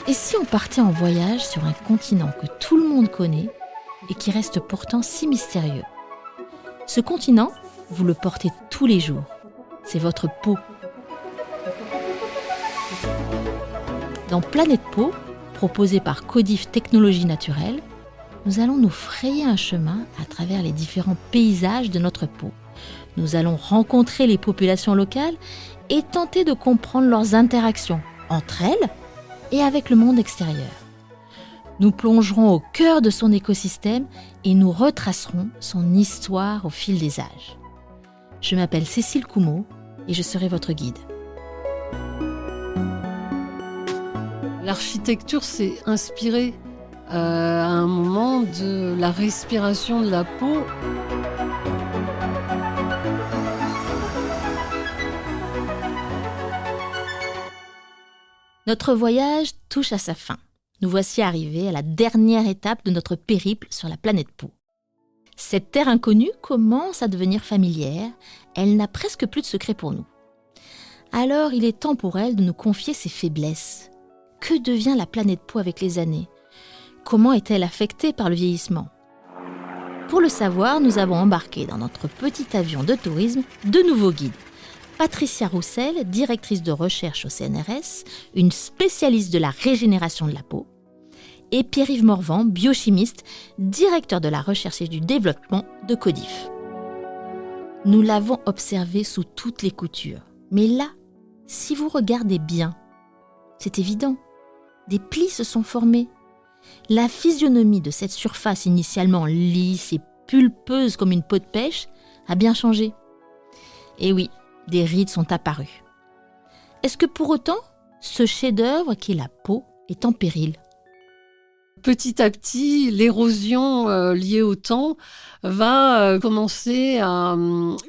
Et si on partait en voyage sur un continent que tout le monde connaît et qui reste pourtant si mystérieux? Ce continent, vous le portez tous les jours. C'est votre peau. Dans Planète Peau, proposé par Codif Technologies Naturelles, nous allons nous frayer un chemin à travers les différents paysages de notre peau. Nous allons rencontrer les populations locales et tenter de comprendre leurs interactions entre elles et avec le monde extérieur. Nous plongerons au cœur de son écosystème et nous retracerons son histoire au fil des âges. Je m'appelle Cécile Coumeau et je serai votre guide. L'architecture s'est inspirée à un moment de la respiration de la peau. Notre voyage touche à sa fin. Nous voici arrivés à la dernière étape de notre périple sur la planète Peau. Cette terre inconnue commence à devenir familière, elle n'a presque plus de secret pour nous. Alors il est temps pour elle de nous confier ses faiblesses. Que devient la planète Peau avec les années? Comment est-elle affectée par le vieillissement? Pour le savoir, nous avons embarqué dans notre petit avion de tourisme deux nouveaux guides. Patricia Roussel, directrice de recherche au CNRS, une spécialiste de la régénération de la peau, et Pierre-Yves Morvan, biochimiste, directeur de la recherche et du développement de Codif. Nous l'avons observé sous toutes les coutures. Mais là, si vous regardez bien, c'est évident, des plis se sont formés. La physionomie de cette surface initialement lisse et pulpeuse comme une peau de pêche a bien changé. Et oui, des rides sont apparues. Est-ce que pour autant, ce chef-d'œuvre qui est la peau est en péril? Petit à petit, l'érosion liée au temps va commencer à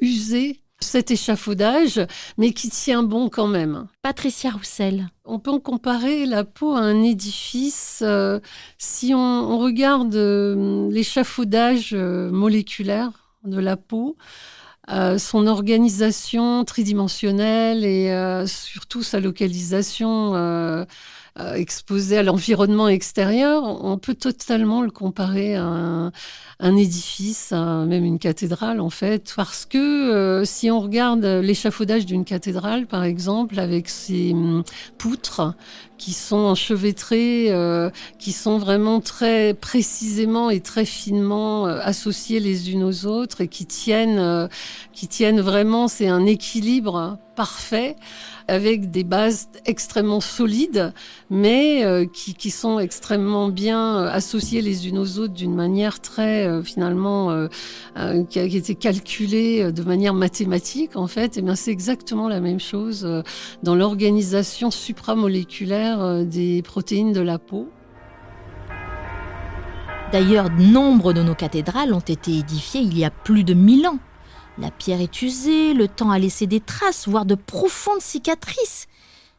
user cet échafaudage, mais qui tient bon quand même. Patricia Roussel. On peut en comparer la peau à un édifice. Si on regarde l'échafaudage moléculaire de la peau, son organisation tridimensionnelle et surtout sa localisation exposée à l'environnement extérieur, on peut totalement le comparer à un édifice, même une cathédrale en fait, parce que si on regarde l'échafaudage d'une cathédrale par exemple, avec ses poutres qui sont enchevêtrées, qui sont vraiment très précisément et très finement associées les unes aux autres et qui tiennent vraiment, c'est un équilibre parfait avec des bases extrêmement solides, mais qui sont extrêmement bien associées les unes aux autres d'une manière très finalement qui a été calculée de manière mathématique en fait. Et bien c'est exactement la même chose dans l'organisation supramoléculaire des protéines de la peau. D'ailleurs, nombre de nos cathédrales ont été édifiées il y a plus de 1000 ans. La pierre est usée, le temps a laissé des traces, voire de profondes cicatrices.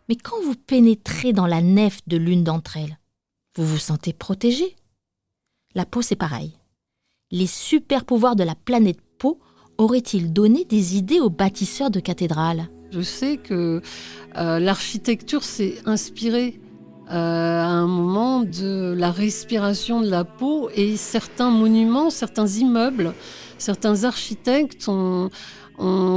Mais quand vous pénétrez dans la nef de l'une d'entre elles, vous vous sentez protégé. La peau, c'est pareil. Les super pouvoirs de la planète Peau auraient-ils donné des idées aux bâtisseurs de cathédrales? Je sais que l'architecture s'est inspirée à un moment de la respiration de la peau et certains monuments, certains immeubles, certains architectes ont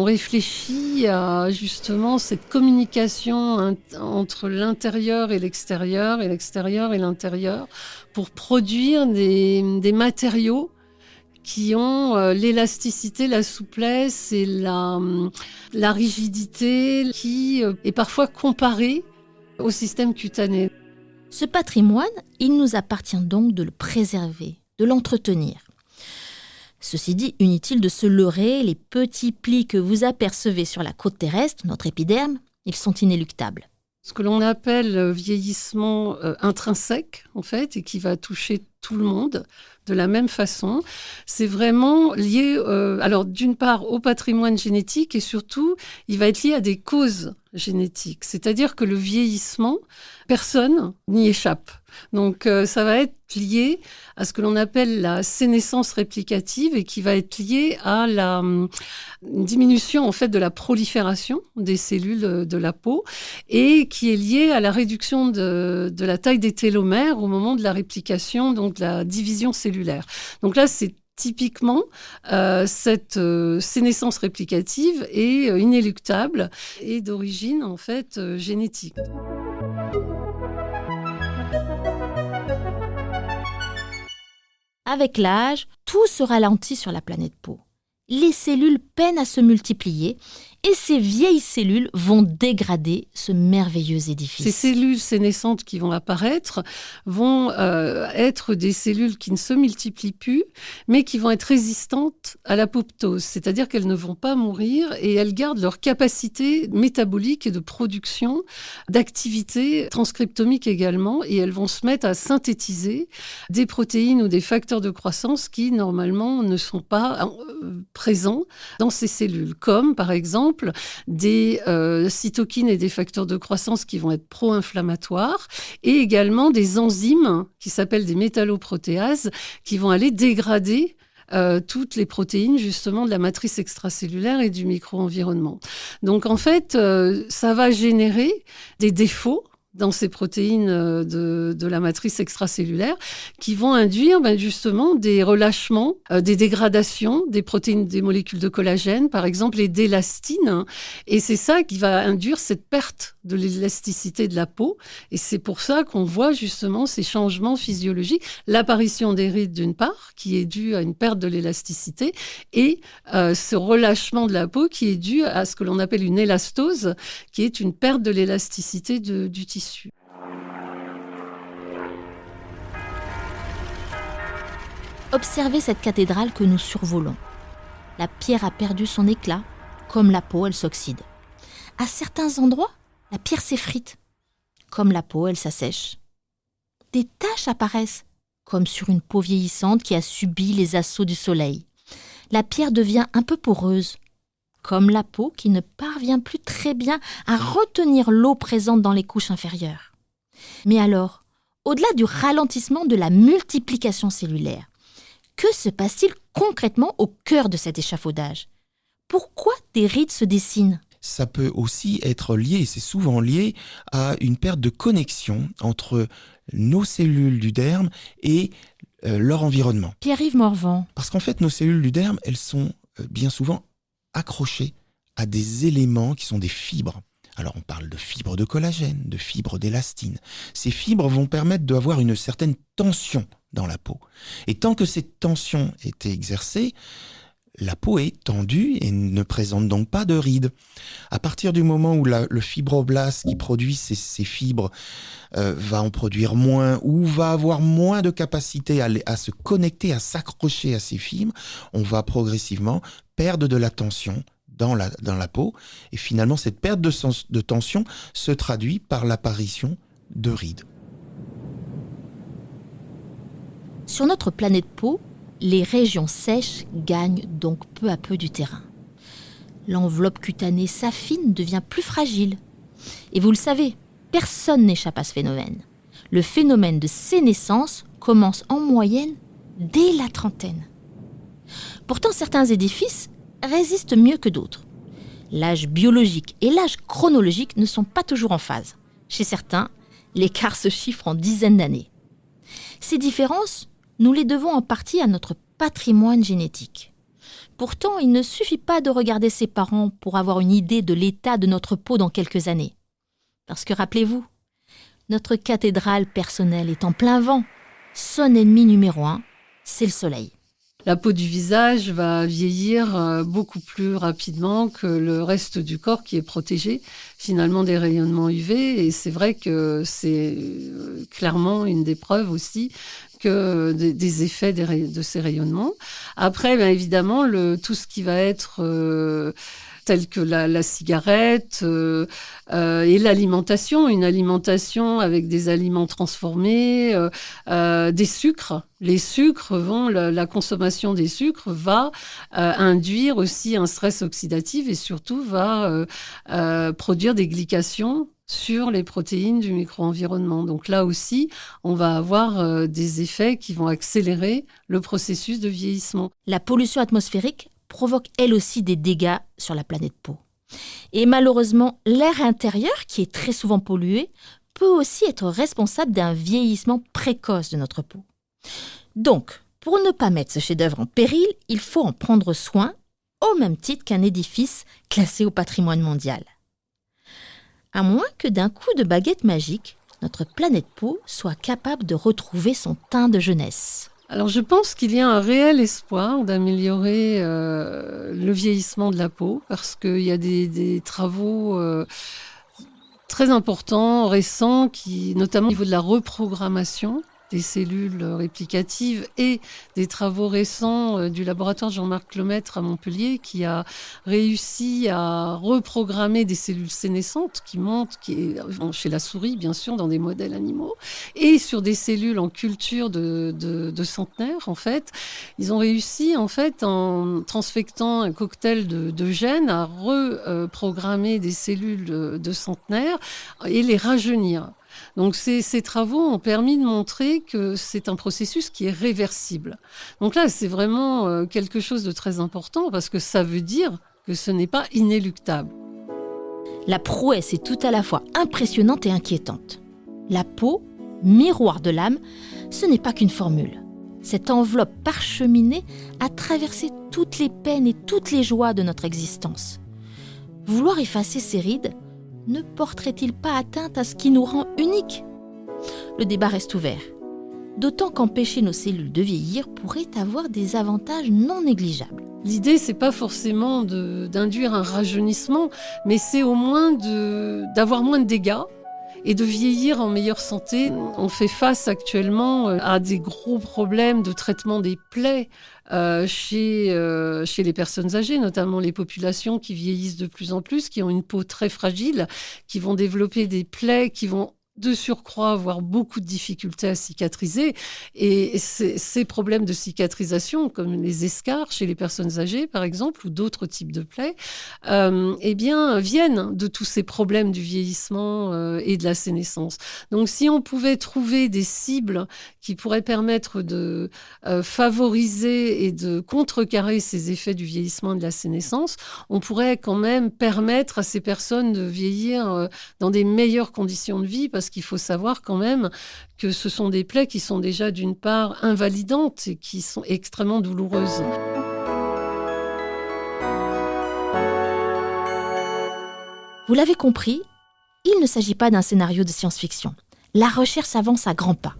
réfléchi à justement cette communication entre l'intérieur et l'extérieur et l'intérieur pour produire des matériaux qui ont l'élasticité, la souplesse et la rigidité qui est parfois comparée au système cutané. Ce patrimoine, il nous appartient donc de le préserver, de l'entretenir. Ceci dit, inutile de se leurrer, les petits plis que vous apercevez sur la croûte terrestre, notre épiderme, ils sont inéluctables. Ce que l'on appelle vieillissement intrinsèque, en fait, et qui va toucher tout le monde de la même façon. C'est vraiment lié, alors d'une part au patrimoine génétique et surtout, il va être lié à des causes génétiques. C'est-à-dire que le vieillissement, personne n'y échappe. Donc ça va être lié à ce que l'on appelle la sénescence réplicative et qui va être lié à une diminution en fait de la prolifération des cellules de la peau et qui est lié à la réduction de la taille des télomères au moment de la réplication, donc de la division cellulaire. Donc là, c'est typiquement, cette sénescence réplicative est inéluctable et d'origine en fait génétique. Avec l'âge, tout se ralentit sur la planète Pau. Les cellules peinent à se multiplier et ces vieilles cellules vont dégrader ce merveilleux édifice. Ces cellules sénescentes qui vont apparaître vont être des cellules qui ne se multiplient plus, mais qui vont être résistantes à l'apoptose, c'est-à-dire qu'elles ne vont pas mourir et elles gardent leur capacité métabolique et de production, d'activité transcriptomique également, et elles vont se mettre à synthétiser des protéines ou des facteurs de croissance qui, normalement, ne sont pas présents dans ces cellules, comme par exemple des cytokines et des facteurs de croissance qui vont être pro-inflammatoires et également des enzymes qui s'appellent des métalloprotéases qui vont aller dégrader toutes les protéines justement de la matrice extracellulaire et du micro-environnement. Donc en fait, ça va générer des défauts dans ces protéines de la matrice extracellulaire qui vont induire justement des relâchements, des dégradations des protéines, des molécules de collagène, par exemple, et d'élastine. Et c'est ça qui va induire cette perte de l'élasticité de la peau. Et c'est pour ça qu'on voit justement ces changements physiologiques, l'apparition des rides d'une part, qui est due à une perte de l'élasticité, et ce relâchement de la peau qui est dû à ce que l'on appelle une élastose, qui est une perte de l'élasticité du tissu. Observez cette cathédrale que nous survolons. La pierre a perdu son éclat, comme la peau, elle s'oxyde. À certains endroits, la pierre s'effrite, comme la peau, elle s'assèche. Des taches apparaissent, comme sur une peau vieillissante qui a subi les assauts du soleil. La pierre devient un peu poreuse, comme la peau qui ne parvient plus très bien à retenir l'eau présente dans les couches inférieures. Mais alors, au-delà du ralentissement de la multiplication cellulaire, que se passe-t-il concrètement au cœur de cet échafaudage ? Pourquoi des rides se dessinent ? Ça peut aussi être lié, c'est souvent lié à une perte de connexion entre nos cellules du derme et leur environnement. Pierre-Yves Morvan. Parce qu'en fait, nos cellules du derme, elles sont bien souvent accrochées à des éléments qui sont des fibres. Alors on parle de fibres de collagène, de fibres d'élastine. Ces fibres vont permettre d'avoir une certaine tension dans la peau. Et tant que cette tension est exercée, la peau est tendue et ne présente donc pas de rides. À partir du moment où le fibroblast qui produit ces fibres va en produire moins ou va avoir moins de capacité à se connecter, à s'accrocher à ces fibres, on va progressivement perdre de la tension dans la peau. Et finalement, cette perte de tension se traduit par l'apparition de rides. Sur notre planète Pau, les régions sèches gagnent donc peu à peu du terrain. L'enveloppe cutanée s'affine, devient plus fragile. Et vous le savez, personne n'échappe à ce phénomène. Le phénomène de sénescence commence en moyenne dès la trentaine. Pourtant, certains édifices résistent mieux que d'autres. L'âge biologique et l'âge chronologique ne sont pas toujours en phase. Chez certains, l'écart se chiffre en dizaines d'années. Ces différences, nous les devons en partie à notre patrimoine génétique. Pourtant, il ne suffit pas de regarder ses parents pour avoir une idée de l'état de notre peau dans quelques années. Parce que rappelez-vous, notre cathédrale personnelle est en plein vent. Son ennemi numéro 1, c'est le soleil. La peau du visage va vieillir beaucoup plus rapidement que le reste du corps qui est protégé finalement des rayonnements UV. Et c'est vrai que c'est clairement une des preuves aussi que des effets de ces rayonnements. Après, bien évidemment, tout ce qui va être telles que la cigarette et l'alimentation, une alimentation avec des aliments transformés, des sucres. Les sucres la consommation des sucres va induire aussi un stress oxydatif et surtout va produire des glycations sur les protéines du micro-environnement. Donc là aussi, on va avoir des effets qui vont accélérer le processus de vieillissement. La pollution atmosphérique provoque elle aussi des dégâts sur la planète Pau. Et malheureusement, l'air intérieur, qui est très souvent pollué, peut aussi être responsable d'un vieillissement précoce de notre peau. Donc, pour ne pas mettre ce chef-d'œuvre en péril, il faut en prendre soin, au même titre qu'un édifice classé au patrimoine mondial. À moins que d'un coup de baguette magique, notre planète Pau soit capable de retrouver son teint de jeunesse. Alors je pense qu'il y a un réel espoir d'améliorer le vieillissement de la peau parce qu'il y a des travaux très importants, récents, notamment au niveau de la reprogrammation des cellules réplicatives et des travaux récents du laboratoire Jean-Marc Lemaitre à Montpellier qui a réussi à reprogrammer des cellules sénescentes qui montent chez la souris, bien sûr, dans des modèles animaux, et sur des cellules en culture de centenaires, en fait. Ils ont réussi, en fait, en transfectant un cocktail de gènes, à reprogrammer des cellules de centenaires et les rajeunir. Donc ces travaux ont permis de montrer que c'est un processus qui est réversible. Donc là, c'est vraiment quelque chose de très important parce que ça veut dire que ce n'est pas inéluctable. La prouesse est tout à la fois impressionnante et inquiétante. La peau, miroir de l'âme, ce n'est pas qu'une formule. Cette enveloppe parcheminée a traversé toutes les peines et toutes les joies de notre existence. Vouloir effacer ces rides ne porterait-il pas atteinte à ce qui nous rend uniques ? Le débat reste ouvert. D'autant qu'empêcher nos cellules de vieillir pourrait avoir des avantages non négligeables. L'idée, c'est pas forcément d'induire un rajeunissement, mais c'est au moins d'avoir moins de dégâts et de vieillir en meilleure santé. On fait face actuellement à des gros problèmes de traitement des plaies chez les personnes âgées, notamment les populations qui vieillissent de plus en plus, qui ont une peau très fragile, qui vont développer des plaies, qui vont de surcroît avoir beaucoup de difficultés à cicatriser. Et ces problèmes de cicatrisation, comme les escarres chez les personnes âgées, par exemple, ou d'autres types de plaies, viennent de tous ces problèmes du vieillissement et de la sénescence. Donc, si on pouvait trouver des cibles qui pourraient permettre de favoriser et de contrecarrer ces effets du vieillissement et de la sénescence, on pourrait quand même permettre à ces personnes de vieillir dans des meilleures conditions de vie, parce qu'il faut savoir quand même que ce sont des plaies qui sont déjà d'une part invalidantes et qui sont extrêmement douloureuses. Vous l'avez compris, il ne s'agit pas d'un scénario de science-fiction. La recherche avance à grands pas.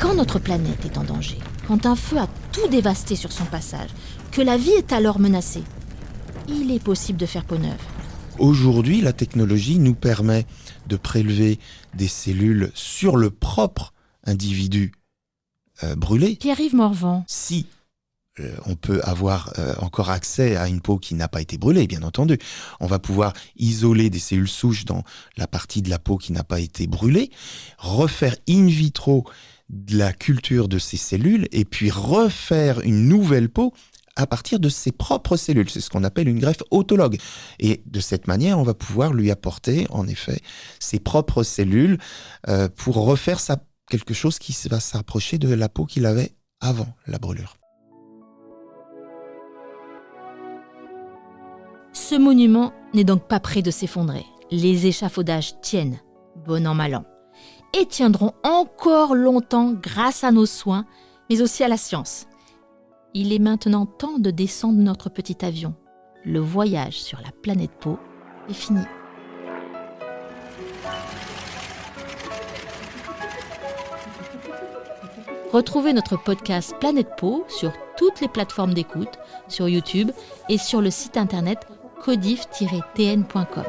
Quand notre planète est en danger, quand un feu a tout dévasté sur son passage, que la vie est alors menacée, il est possible de faire peau neuve. Aujourd'hui, la technologie nous permet de prélever des cellules sur le propre individu brûlé. Pierre-Yves Morvan. Si on peut avoir encore accès à une peau qui n'a pas été brûlée, bien entendu. On va pouvoir isoler des cellules souches dans la partie de la peau qui n'a pas été brûlée, refaire in vitro de la culture de ces cellules et puis refaire une nouvelle peau à partir de ses propres cellules. C'est ce qu'on appelle une greffe autologue. Et de cette manière, on va pouvoir lui apporter, en effet, ses propres cellules pour refaire quelque chose qui va s'approcher de la peau qu'il avait avant la brûlure. Ce monument n'est donc pas près de s'effondrer. Les échafaudages tiennent, bon an mal an, et tiendront encore longtemps grâce à nos soins, mais aussi à la science. Il est maintenant temps de descendre notre petit avion. Le voyage sur la planète Pau est fini. Retrouvez notre podcast Planète Pau sur toutes les plateformes d'écoute, sur YouTube et sur le site internet codif-tn.com.